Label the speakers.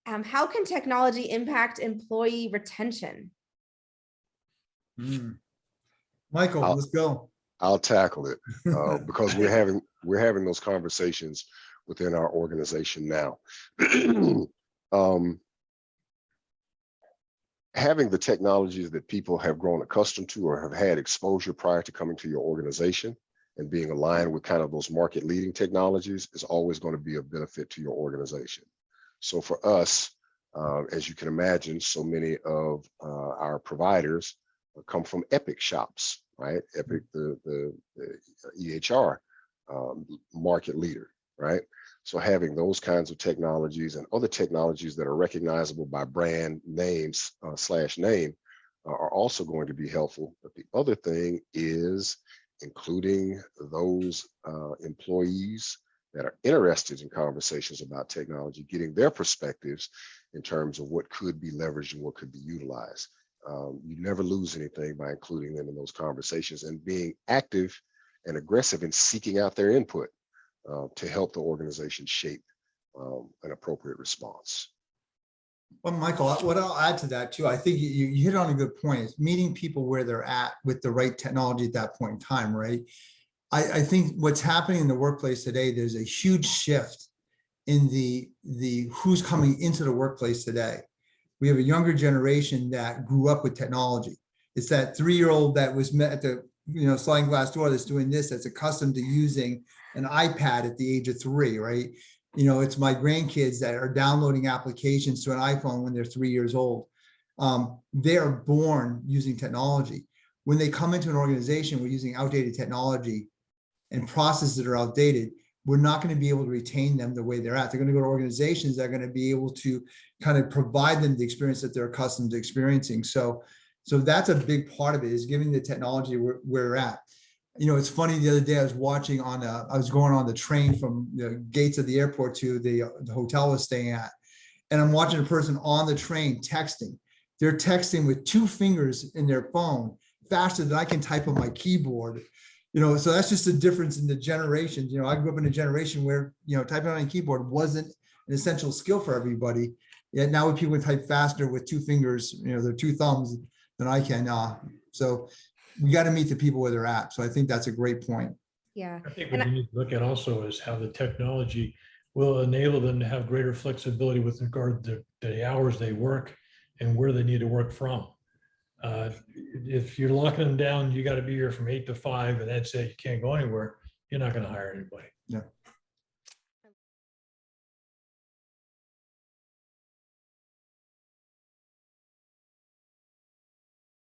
Speaker 1: How can technology impact employee retention?
Speaker 2: Michael,
Speaker 3: I'll-
Speaker 2: let's go.
Speaker 3: I'll tackle it because we're having those conversations within our organization now. Having the technologies that people have grown accustomed to or have had exposure prior to coming to your organization and being aligned with kind of those market leading technologies is always going to be a benefit to your organization. So for us, as you can imagine, so many of our providers come from Epic shops, right? Epic, the EHR market leader, right? So having those kinds of technologies and other technologies that are recognizable by brand names /name are also going to be helpful. But the other thing is including those employees that are interested in conversations about technology, getting their perspectives in terms of what could be leveraged and what could be utilized. You never lose anything by including them in those conversations and being active and aggressive in seeking out their input to help the organization shape an appropriate response.
Speaker 2: Well, Michael, what I'll add to that too, I think you hit on a good point. It's meeting people where they're at with the right technology at that point in time, right? I think what's happening in the workplace today, there's a huge shift in the who's coming into the workplace today. We have a younger generation that grew up with technology. It's that 3-year-old that was met at the sliding glass door that's doing this, that's accustomed to using an iPad at the age of 3, right? It's my grandkids that are downloading applications to an iPhone when they're 3 years old. They are born using technology. When they come into an organization, we're using outdated technology and processes that are outdated. We're not going to be able to retain them the way they're at. They're going to go to organizations that are going to be able to kind of provide them the experience that they're accustomed to experiencing. So that's a big part of it, is giving the technology where we're at. It's funny, the other day I was watching I was going on the train from the gates of the airport to the hotel I was staying at. And I'm watching a person on the train texting. They're texting with 2 fingers in their phone faster than I can type on my keyboard. So that's just a difference in the generations. I grew up in a generation where, typing on a keyboard wasn't an essential skill for everybody. Yet now people can type faster with 2 fingers, their 2 thumbs than I can. So we got to meet the people where they're at. So I think that's a great point.
Speaker 1: Yeah.
Speaker 4: I think what you need to look at also is how the technology will enable them to have greater flexibility with regard to the hours they work and where they need to work from. If you're locking them down, you got to be here from 8 to 5, and that's it, you can't go anywhere, you're not going to hire anybody.
Speaker 2: Yeah.